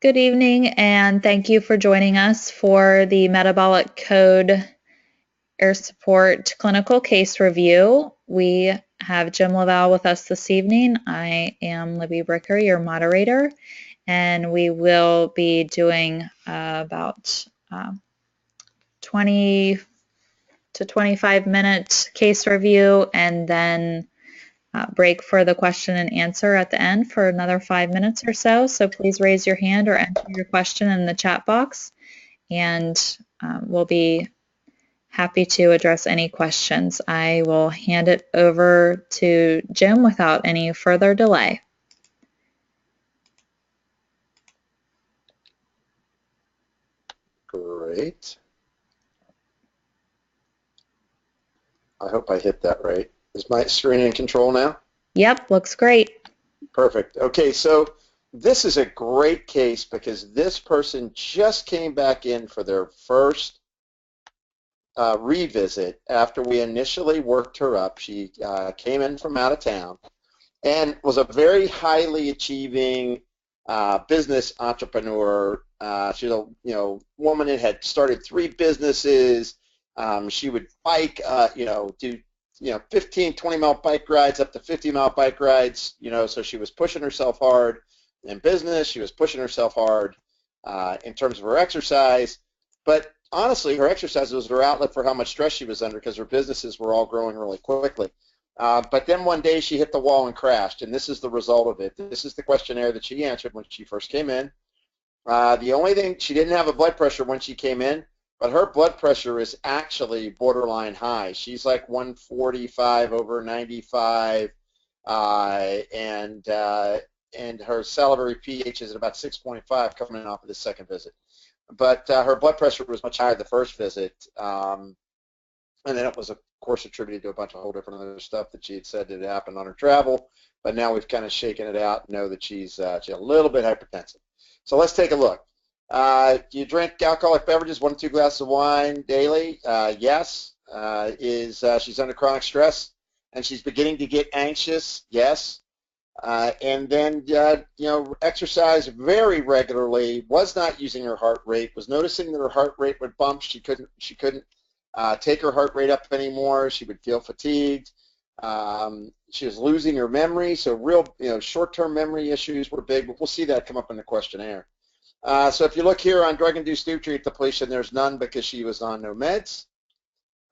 Good evening, and thank you for joining us for the Metabolic Code Air Support Clinical Case Review. We have Jim Laval with us this evening. I am Libby Bricker, your moderator, and we will be doing about 20 to 25-minute case review, and then break for the question and answer at the end for another 5 minutes or so. So please raise your hand or enter your question in the chat box, and we'll be happy to address any questions. I will hand it over to Jim without any further delay. Great. I hope I hit that right. Is my screen in control now? Yep, looks great. Perfect. Okay, so this is a great case because this person just came back in for their first revisit after we initially worked her up. She came in from out of town and was a very highly achieving business entrepreneur. She's a woman that had started 3 businesses. She would bike, do 15, 20-mile bike rides up to 50-mile bike rides. So she was pushing herself hard in business. She was pushing herself hard in terms of her exercise. But honestly, her exercise was her outlet for how much stress she was under because her businesses were all growing really quickly. But then one day she hit the wall and crashed, and this is the result of it. This is the questionnaire that she answered when she first came in. The only thing, she didn't have a blood pressure when she came in, but her blood pressure is actually borderline high. She's like 145 over 95, and her salivary pH is at about 6.5 coming off of the second visit. But her blood pressure was much higher the first visit, and then it was, of course, attributed to a bunch of whole different other stuff that she had said that had happened on her travel. But now we've kind of shaken it out and know that she's a little bit hypertensive. So let's take a look. Do you drink alcoholic beverages, 1 to 2 glasses of wine daily? Yes. She's under chronic stress and she's beginning to get anxious? Yes. And then, exercise very regularly, was not using her heart rate, was noticing that her heart rate would bump. She couldn't take her heart rate up anymore. She would feel fatigued. She was losing her memory, so real, short-term memory issues were big, but we'll see that come up in the questionnaire. So if you look here on drug-induced nutrient depletion, there's none because she was on no meds.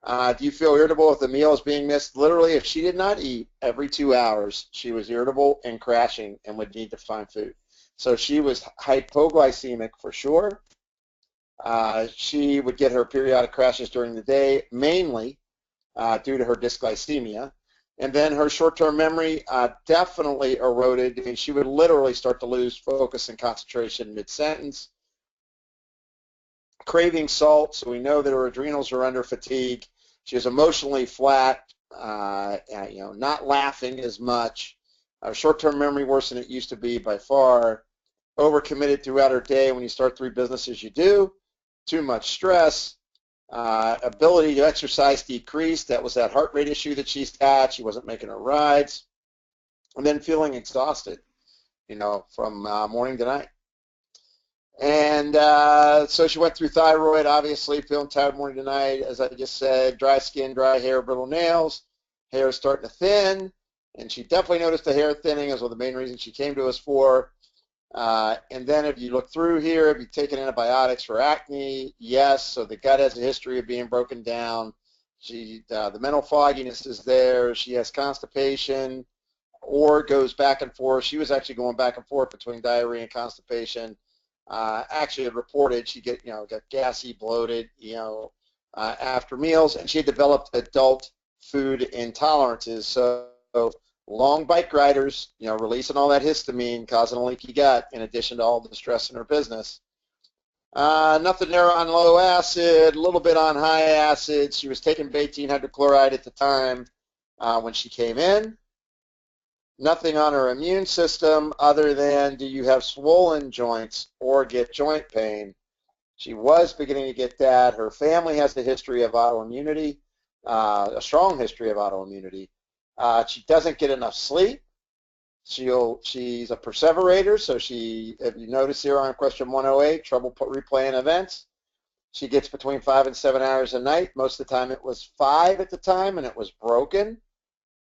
Do you feel irritable if the meal is being missed? Literally, if she did not eat every 2 hours, she was irritable and crashing and would need to find food. So she was hypoglycemic for sure. She would get her periodic crashes during the day, mainly due to her dysglycemia. And then her short-term memory definitely eroded. I mean, she would literally start to lose focus and concentration mid-sentence. Craving salt, so we know that her adrenals are under fatigue. She was emotionally flat, not laughing as much. Short-term memory worse than it used to be by far. Overcommitted throughout her day. When you start 3 businesses, you do. Too much stress. Ability to exercise decreased. That was that heart rate issue that she's had. She wasn't making her rides. And then feeling exhausted, from morning to night. And so she went through thyroid, obviously, feeling tired morning to night, as I just said, dry skin, dry hair, brittle nails, hair is starting to thin, and she definitely noticed the hair thinning as one of the main reasons she came to us for. And then if you look through here, have you taken antibiotics for acne? Yes, so the gut has a history of being broken down. The mental fogginess is there. She has constipation or goes back and forth. She was actually going back and forth between diarrhea and constipation. Actually had reported she got gassy, bloated, after meals, and she had developed adult food intolerances. So long bike riders, releasing all that histamine, causing a leaky gut, in addition to all the stress in her business. Nothing there on low acid, a little bit on high acid. She was taking betaine hydrochloride at the time when she came in. Nothing on her immune system other than, do you have swollen joints or get joint pain? She was beginning to get that. Her family has a history of autoimmunity, a strong history of autoimmunity. She doesn't get enough sleep. She's a perseverator, so if you notice here on question 108, trouble replaying events, she gets between 5 and 7 hours a night. Most of the time it was 5 at the time, and it was broken.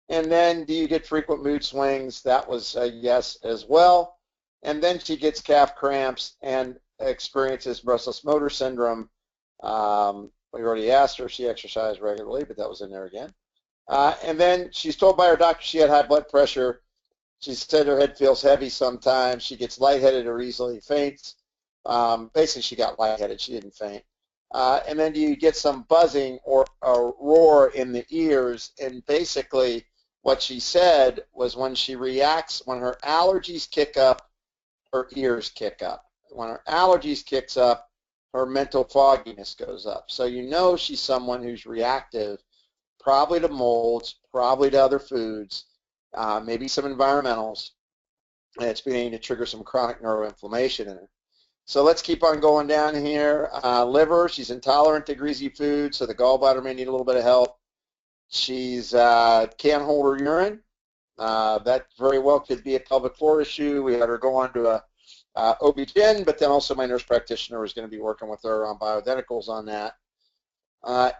And then, do you get frequent mood swings? That was a yes as well. And then she gets calf cramps and experiences restless motor syndrome. We already asked her if she exercised regularly, but that was in there again. And then she's told by her doctor she had high blood pressure. She said her head feels heavy sometimes. She gets lightheaded or easily faints. Basically, she got lightheaded. She didn't faint. And then you get some buzzing or a roar in the ears. And basically, what she said was when she reacts, when her allergies kick up, her ears kick up. When her allergies kicks up, her mental fogginess goes up. So you know she's someone who's reactive, probably to molds, probably to other foods, maybe some environmentals, and it's beginning to trigger some chronic neuroinflammation in her. So let's keep on going down here. Liver, she's intolerant to greasy food, so the gallbladder may need a little bit of help. She's can't hold her urine. That very well could be a pelvic floor issue. We had her go on to a OB-GYN, but then also my nurse practitioner is going to be working with her on bioidenticals on that.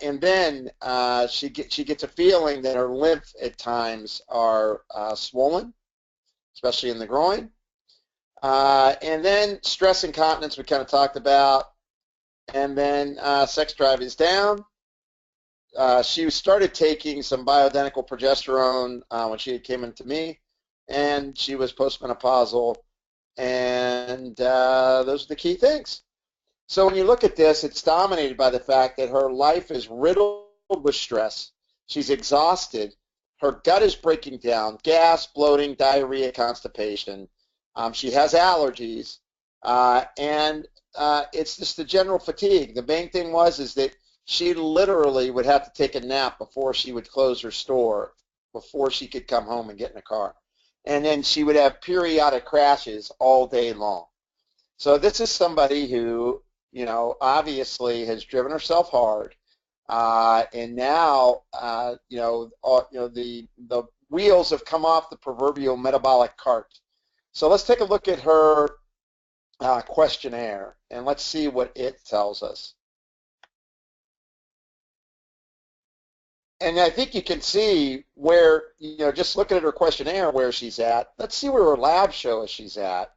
And then she gets a feeling that her lymph at times are swollen, especially in the groin. And then stress incontinence we kind of talked about. And then sex drive is down. She started taking some bioidentical progesterone when she came into me, and she was postmenopausal. And those are the key things. So when you look at this, it's dominated by the fact that her life is riddled with stress. She's exhausted. Her gut is breaking down, gas, bloating, diarrhea, constipation. She has allergies, and it's just the general fatigue. The main thing is that she literally would have to take a nap before she would close her store, before she could come home and get in a car. And then she would have periodic crashes all day long. So this is somebody who, you know, obviously has driven herself hard, and now, the wheels have come off the proverbial metabolic cart. So let's take a look at her questionnaire, and let's see what it tells us. And I think you can see where, just looking at her questionnaire, where she's at. Let's see where her labs show us she's at.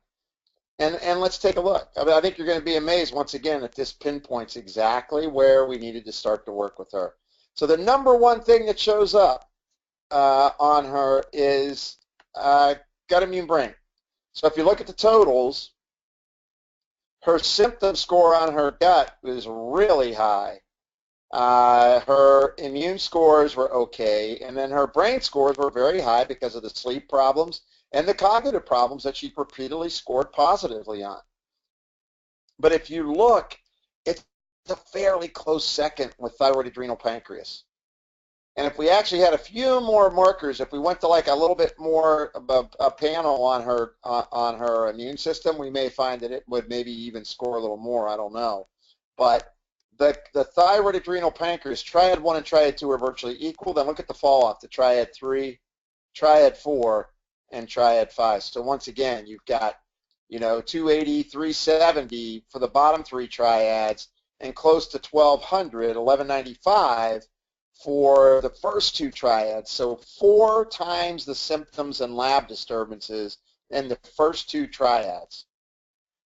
And let's take a look. I think you're going to be amazed once again that this pinpoints exactly where we needed to start to work with her. So the number one thing that shows up on her is gut immune brain. So if you look at the totals, her symptom score on her gut is really high. Her immune scores were okay, and then her brain scores were very high because of the sleep problems and the cognitive problems that she repeatedly scored positively on. But if you look, it's a fairly close second with thyroid, adrenal, pancreas. And if we actually had a few more markers, if we went to like a little bit more of a panel on her immune system, we may find that it would maybe even score a little more. I don't know. But the thyroid, adrenal, pancreas, triad 1 and triad 2 are virtually equal. Then look at the fall off, the triad 3, triad 4, and triad 5. So once again, you've got 280, 370 for the bottom 3 triads, and close to 1200, 1195 for the first 2 triads. So 4 times the symptoms and lab disturbances in the first 2 triads.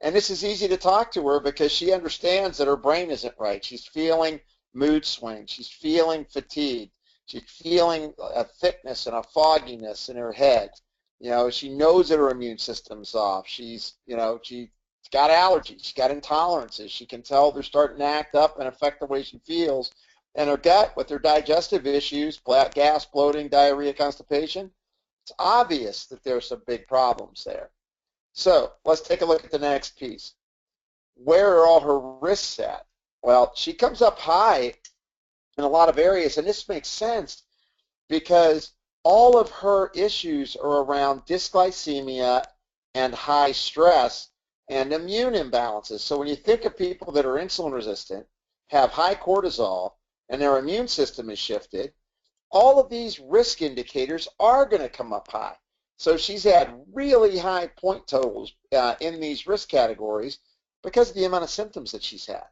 And this is easy to talk to her because she understands that her brain isn't right. She's feeling mood swings. She's feeling fatigue. She's feeling a thickness and a fogginess in her head. She knows that her immune system's off. She's got allergies. She's got intolerances. She can tell they're starting to act up and affect the way she feels. And her gut, with her digestive issues, gas, bloating, diarrhea, constipation, it's obvious that there's some big problems there. So let's take a look at the next piece. Where are all her risks at? Well, she comes up high in a lot of areas, and this makes sense because all of her issues are around dysglycemia and high stress and immune imbalances. So when you think of people that are insulin resistant, have high cortisol, and their immune system is shifted, all of these risk indicators are going to come up high. So she's had really high point totals in these risk categories because of the amount of symptoms that she's had.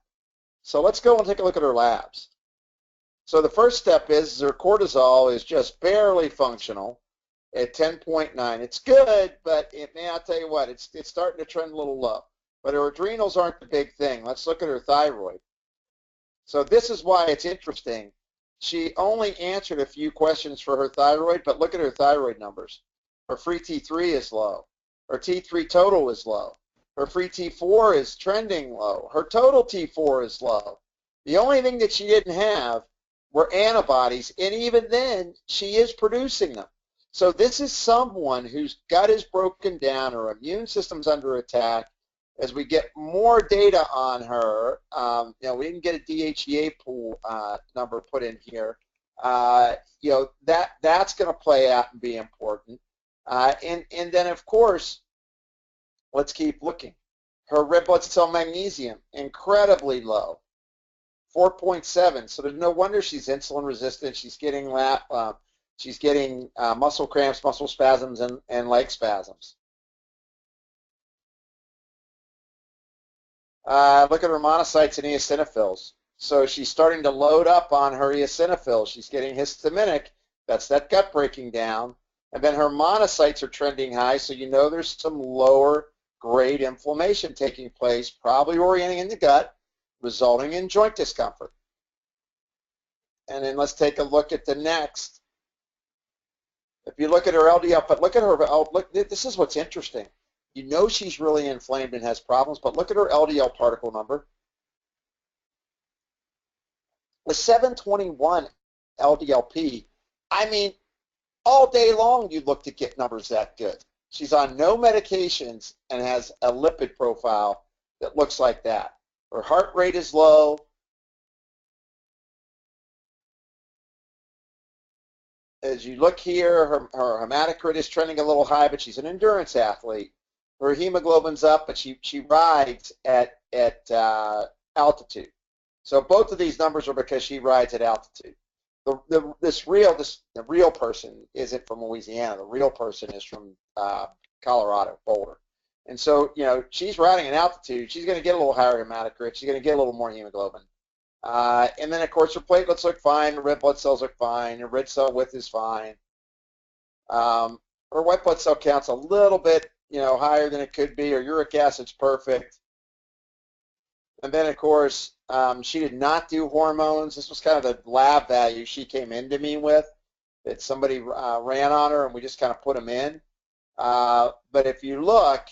So let's go and take a look at her labs. So the first step is her cortisol is just barely functional at 10.9. It's good, but I'll tell you what, it's starting to trend a little low. But her adrenals aren't the big thing. Let's look at her thyroid. So this is why it's interesting. She only answered a few questions for her thyroid, but look at her thyroid numbers. Her free T3 is low. Her T3 total is low. Her free T4 is trending low. Her total T4 is low. The only thing that she didn't have were antibodies, and even then, she is producing them. So this is someone whose gut is broken down, her immune system's under attack. As we get more data on her, we didn't get a DHEA pool number put in here. That's going to play out and be important. And then, of course, let's keep looking. Her red blood cell magnesium, incredibly low, 4.7. So there's no wonder she's insulin resistant. She's getting muscle cramps, muscle spasms, and leg spasms. Look at her monocytes and eosinophils. So she's starting to load up on her eosinophils. She's getting histaminic. That's that gut breaking down. And then her monocytes are trending high, so you know there's some lower grade inflammation taking place, probably orienting in the gut, resulting in joint discomfort. And then let's take a look at the next. If you look at her LDL, but look at her, look, this is what's interesting. You know she's really inflamed and has problems, but look at her LDL particle number. The 721 LDLP, I mean, all day long you look to get numbers that good. She's on no medications and has a lipid profile that looks like that. Her heart rate is low. As you look here, her hematocrit is trending a little high, but she's an endurance athlete. Her hemoglobin's up, but she rides at altitude. So both of these numbers are because she rides at altitude. The real person isn't from Louisiana. The real person is from Colorado, Boulder. And so, she's riding at altitude. She's going to get a little higher hematocrit. She's going to get a little more hemoglobin. And then, of course, her platelets look fine. Her red blood cells look fine. Her red cell width is fine. Her white blood cell count's a little bit, higher than it could be. Her uric acid's perfect. And then, of course, she did not do hormones. This was kind of the lab value she came into me with that somebody ran on her, and we just kind of put them in. But if you look,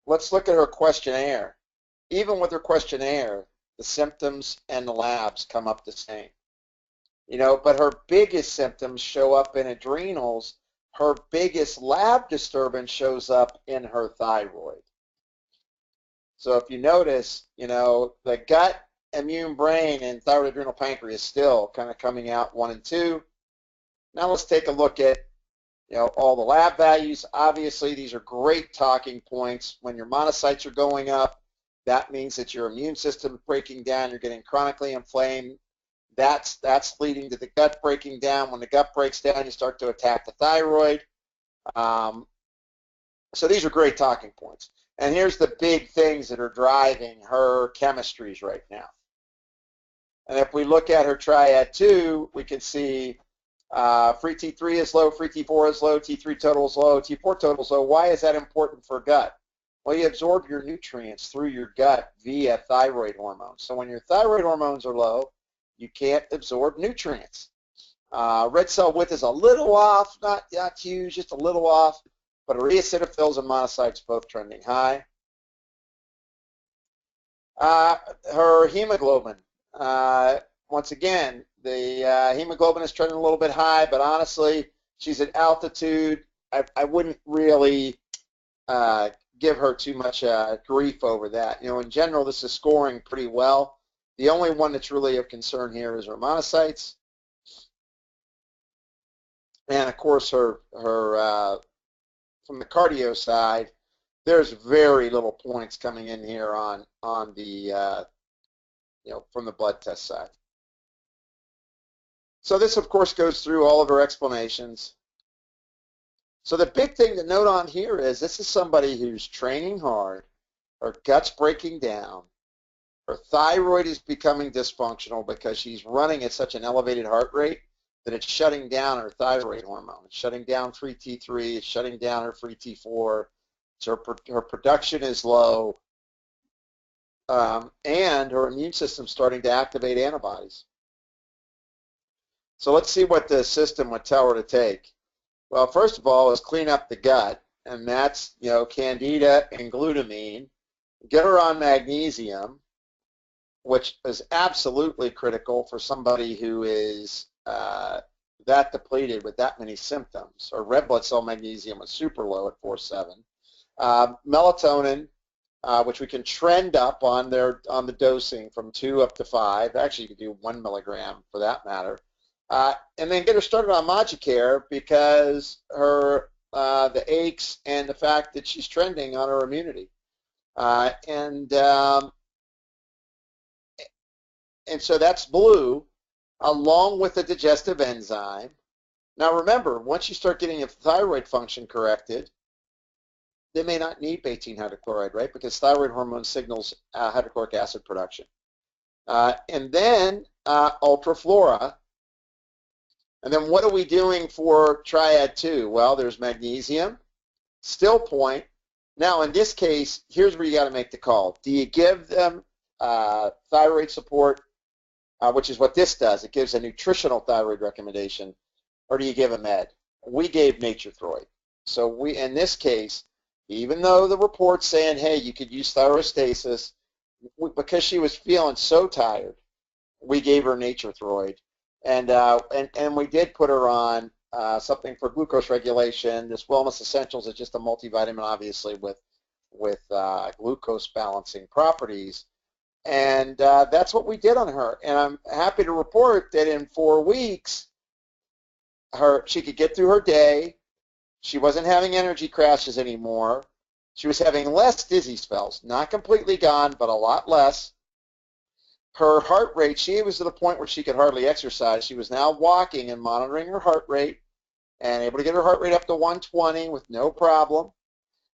let's look at her questionnaire. Even with her questionnaire, the symptoms and the labs come up the same. But her biggest symptoms show up in adrenals. Her biggest lab disturbance shows up in her thyroid. So if you notice, the gut, immune, brain, and thyroid, adrenal, pancreas still kind of coming out 1 and 2. Now let's take a look at, all the lab values. Obviously, these are great talking points. When your monocytes are going up, that means that your immune system is breaking down. You're getting chronically inflamed. That's leading to the gut breaking down. When the gut breaks down, you start to attack the thyroid. So these are great talking points. And here's the big things that are driving her chemistries right now. And if we look at her triad 2, we can see free T3 is low, free T4 is low, T3 total is low, T4 total is low. Why is that important for gut? Well, you absorb your nutrients through your gut via thyroid hormones. So when your thyroid hormones are low, you can't absorb nutrients. Red cell width is a little off, not huge, just a little off. But her eosinophils and monocytes both trending high. Her hemoglobin, once again, the hemoglobin is trending a little bit high, but honestly, she's at altitude. I wouldn't really give her too much grief over that. In general, this is scoring pretty well. The only one that's really of concern here is her monocytes. And, of course, her from the cardio side, there's very little points coming in here on the from the blood test side. So this, of course, goes through all of her explanations. So the big thing to note on here is this is somebody who's training hard, her gut's breaking down, her thyroid is becoming dysfunctional because she's running at such an elevated heart rate that it's shutting down her thyroid hormone. It's shutting down free T3, it's shutting down her free T4, so her production is low, and her immune system's starting to activate antibodies. So let's see what the system would tell her to take. Well, first of all is clean up the gut, and that's, candida and glutamine. Get her on magnesium, which is absolutely critical for somebody who is that depleted with that many symptoms. Or red blood cell magnesium was super low at 4.7. Melatonin, which we can trend up on the dosing from 2 up to 5. Actually, you could do 1 milligram for that matter. And then get her started on Magicare because the aches and the fact that she's trending on her immunity. And so that's blue, along with the digestive enzyme. Now remember, once you start getting a thyroid function corrected, they may not need betaine hydrochloride, right? Because thyroid hormone signals hydrochloric acid production. And then ultraflora. And then what are we doing for triad 2? Well, there's magnesium, still point. Now in this case, here's where you got to make the call. Do you give them thyroid support, which is what this does? It gives a nutritional thyroid recommendation, or do you give a med? We gave Nature-Throid. So in this case, even though the report's saying, hey, you could use thyrostasis, because she was feeling so tired, we gave her Nature-Throid. And we did put her on something for glucose regulation. This Wellness Essentials is just a multivitamin, obviously, with glucose balancing properties. And that's what we did on her. And I'm happy to report that in 4 weeks, she could get through her day. She wasn't having energy crashes anymore. She was having less dizzy spells, not completely gone, but a lot less. Her heart rate, she was to the point where she could hardly exercise. She was now walking and monitoring her heart rate and able to get her heart rate up to 120 with no problem.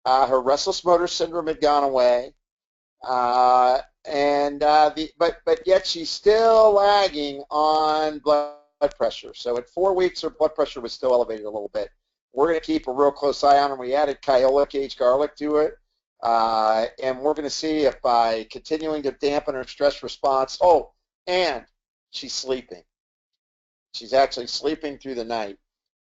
Her restless motor syndrome had gone away. But yet she's still lagging on blood pressure. So at 4 weeks, her blood pressure was still elevated a little bit. We're going to keep a real close eye on her. We added Kyolic aged garlic to it. And we're going to see if by continuing to dampen her stress response, and she's sleeping. She's actually sleeping through the night,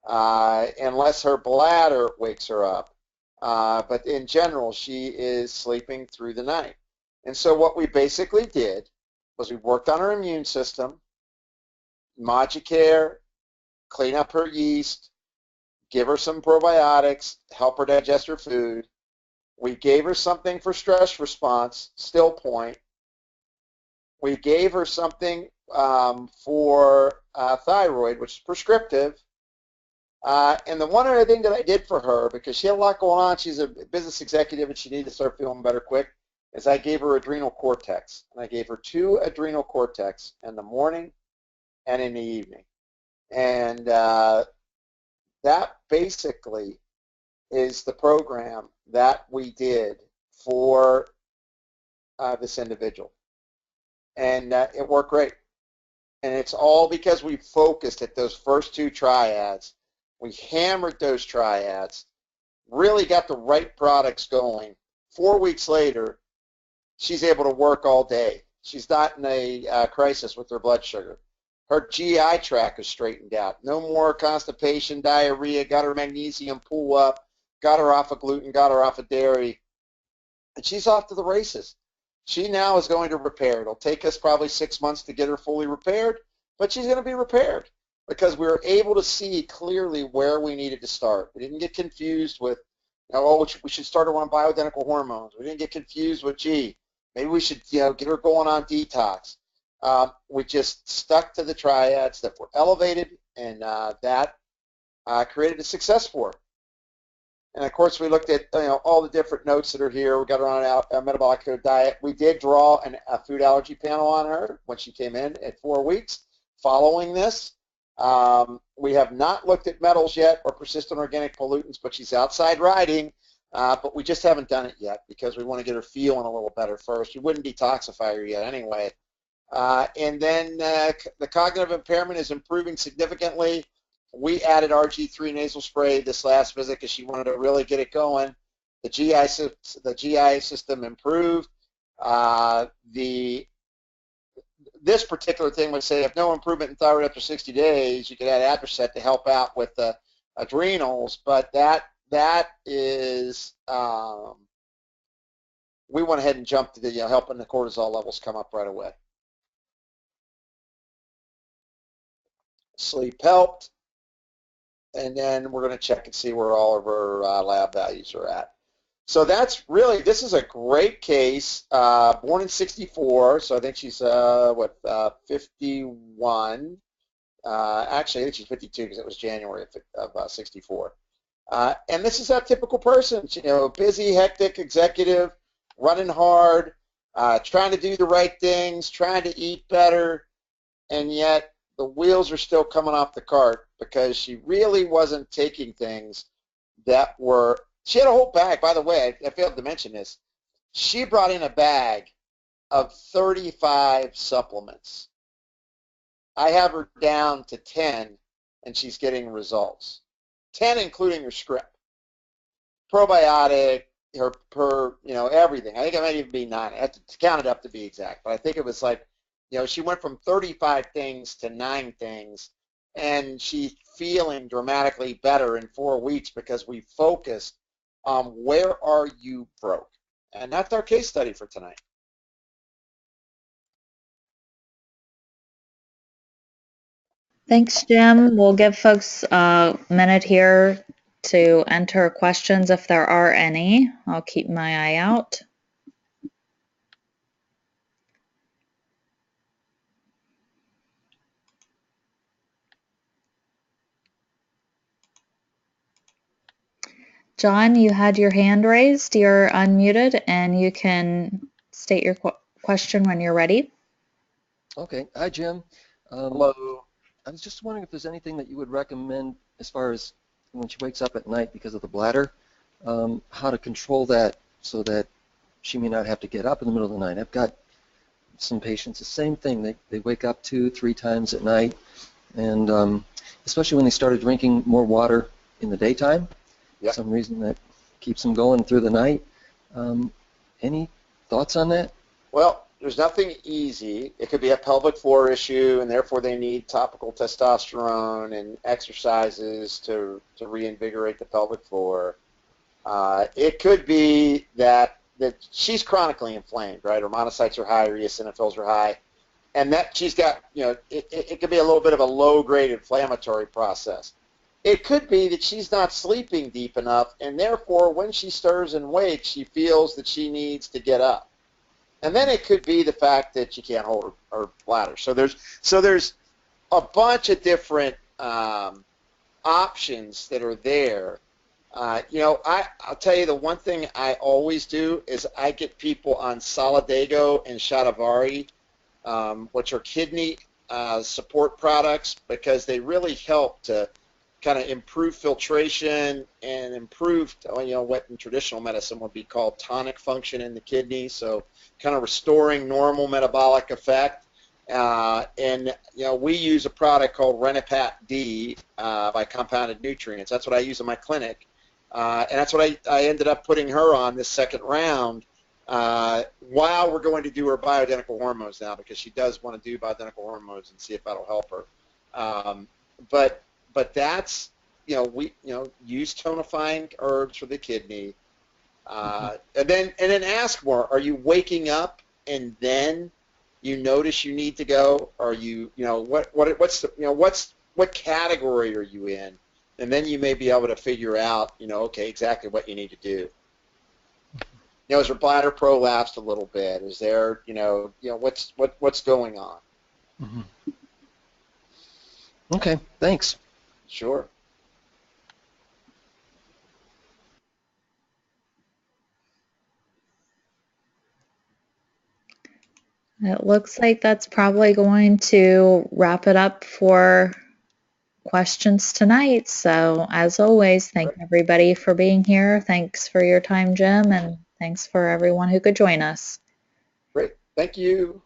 unless her bladder wakes her up. But in general, she is sleeping through the night. And so what we basically did was we worked on her immune system, Magicare, clean up her yeast, give her some probiotics, help her digest her food. We gave her something for stress response, still point. We gave her something for thyroid, which is prescriptive. And the one other thing that I did for her, because she had a lot going on, she's a business executive and she needed to start feeling better quick, is I gave her adrenal cortex. And I gave her 2 adrenal cortex in the morning and in the evening. And that basically is the program that we did for this individual. And it worked great. And it's all because we focused at those first 2 triads. We hammered those triads, really got the right products going. 4 weeks later, she's able to work all day. She's not in a crisis with her blood sugar. Her GI tract is straightened out. No more constipation, diarrhea, got her magnesium pull up, got her off of gluten, got her off of dairy, and she's off to the races. She now is going to repair. It'll take us probably 6 months to get her fully repaired, but she's going to be repaired because we were able to see clearly where we needed to start. We didn't get confused with, we should start her on bioidentical hormones. We didn't get confused with, maybe we should, get her going on detox. We just stuck to the triads that were elevated, and that created a success for her. And of course, we looked at all the different notes that are here. We got her on a metabolic code diet. We did draw a food allergy panel on her when she came in at 4 weeks following this. We have not looked at metals yet or persistent organic pollutants, but she's outside riding, but we just haven't done it yet because we want to get her feeling a little better first. We wouldn't detoxify her yet anyway. And then the cognitive impairment is improving significantly. We added RG3 nasal spray this last visit because she wanted to really get it going. The GI system improved. This particular thing would say if no improvement in thyroid after 60 days, you could add Adverset to help out with the adrenals, but that is, we went ahead and jumped to the helping the cortisol levels come up right away. Sleep helped, and then we're going to check and see where all of our lab values are at. So that's really, this is a great case, born in 64, so I think she's, 51. Actually, I think she's 52 because it was January of 64. And this is that typical person, busy, hectic, executive, running hard, trying to do the right things, trying to eat better, and yet the wheels are still coming off the cart because she really wasn't taking things that were, she had a whole bag, by the way, I failed to mention this. She brought in a bag of 35 supplements. I have her down to 10, and she's getting results. 10 including her script. Probiotic, everything. I think it might even be 9. I have to count it up to be exact, but I think it was like, she went from 35 things to 9 things, and she's feeling dramatically better in 4 weeks because we focused on where are you broke. And that's our case study for tonight. Thanks, Jim. We'll give folks a minute here to enter questions if there are any. I'll keep my eye out. John, you had your hand raised. You're unmuted, and you can state your question when you're ready. Okay. Hi, Jim. Hello. I was just wondering if there's anything that you would recommend as far as when she wakes up at night because of the bladder, how to control that so that she may not have to get up in the middle of the night. I've got some patients, the same thing. They wake up 2-3 times at night, and especially when they started drinking more water in the daytime, Yep. some reason that keeps them going through the night. Any thoughts on that? Well, there's nothing easy. It could be a pelvic floor issue, and therefore they need topical testosterone and exercises to reinvigorate the pelvic floor. It could be that she's chronically inflamed, right? Her monocytes are high, her eosinophils are high, and that she's got, it could be a little bit of a low-grade inflammatory process. It could be that she's not sleeping deep enough, and therefore when she stirs and wakes, she feels that she needs to get up. And then it could be the fact that she can't hold her bladder. So there's a bunch of different options that are there. I'll tell you the one thing I always do is I get people on Solidago and Shatavari, which are kidney support products, because they really help to kind of improve filtration and improve, what in traditional medicine would be called tonic function in the kidney. So kind of restoring normal metabolic effect. And we use a product called Renipat D by Compounded Nutrients. That's what I use in my clinic. And that's what I ended up putting her on this second round while we're going to do her bioidentical hormones now, because she does want to do bioidentical hormones and see if that'll help her. But that's, we use tonifying herbs for the kidney, and then ask more. Are you waking up and then you notice you need to go? Are you, what category are you in? And then you may be able to figure out, okay, exactly what you need to do. Is her bladder prolapsed a little bit? Is there, what's going on? Mm-hmm. Okay, thanks. Sure. It looks like that's probably going to wrap it up for questions tonight. So as always, thank everybody for being here. Thanks for your time, Jim, and thanks for everyone who could join us. Great. Thank you.